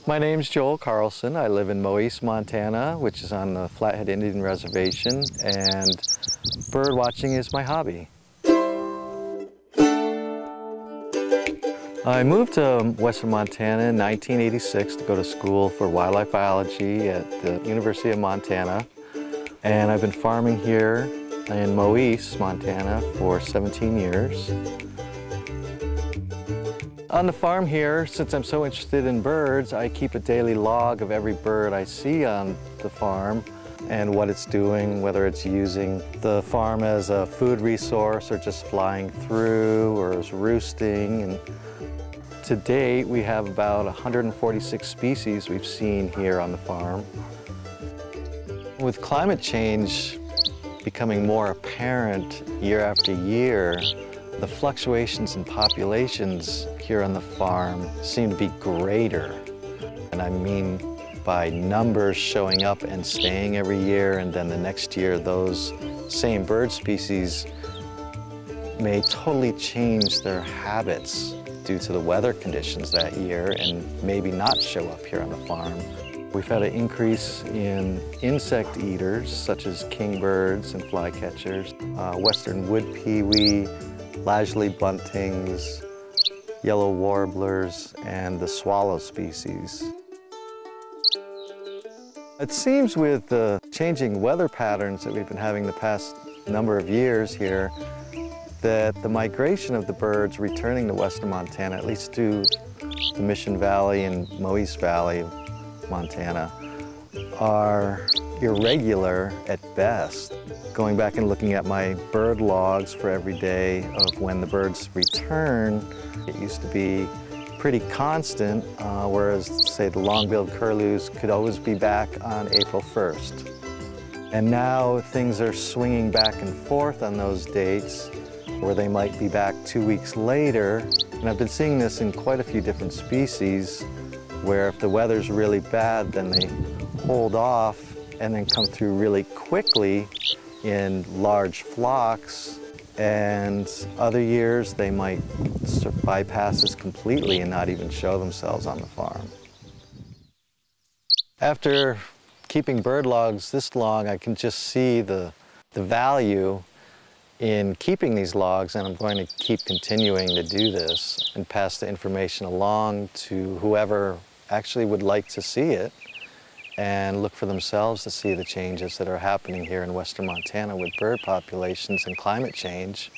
My name's Joel Carlson. I live in Moise, Montana, which is on the Flathead Indian Reservation, and bird watching is my hobby. I moved to western Montana in 1986 to go to school for wildlife biology at the University of Montana, and I've been farming here in Moise, Montana for 17 years. On the farm here, since I'm so interested in birds, I keep a daily log of every bird I see on the farm and what it's doing, whether it's using the farm as a food resource or just flying through or is roosting. And to date, we have about 146 species we've seen here on the farm. With climate change becoming more apparent year after year, the fluctuations in populations here on the farm seem to be greater. And I mean by numbers showing up and staying every year, and then the next year those same bird species may totally change their habits due to the weather conditions that year and maybe not show up here on the farm. We've had an increase in insect eaters such as kingbirds and flycatchers, western wood pewee, Lasley buntings, yellow warblers, and the swallow species. It seems with the changing weather patterns that we've been having the past number of years here, that the migration of the birds returning to western Montana, at least to the Mission Valley and Moise Valley of Montana, are irregular at best. Going back and looking at my bird logs for every day of when the birds return, it used to be pretty constant, whereas, say, the long-billed curlews could always be back on April 1st. And now things are swinging back and forth on those dates, where they might be back 2 weeks later. And I've been seeing this in quite a few different species, where if the weather's really bad, then they hold off and then come through really quickly in large flocks, and other years they might bypass us completely and not even show themselves on the farm. After keeping bird logs this long, I can just see the value in keeping these logs, and I'm going to keep continuing to do this and pass the information along to whoever actually would like to see it and look for themselves to see the changes that are happening here in western Montana with bird populations and climate change.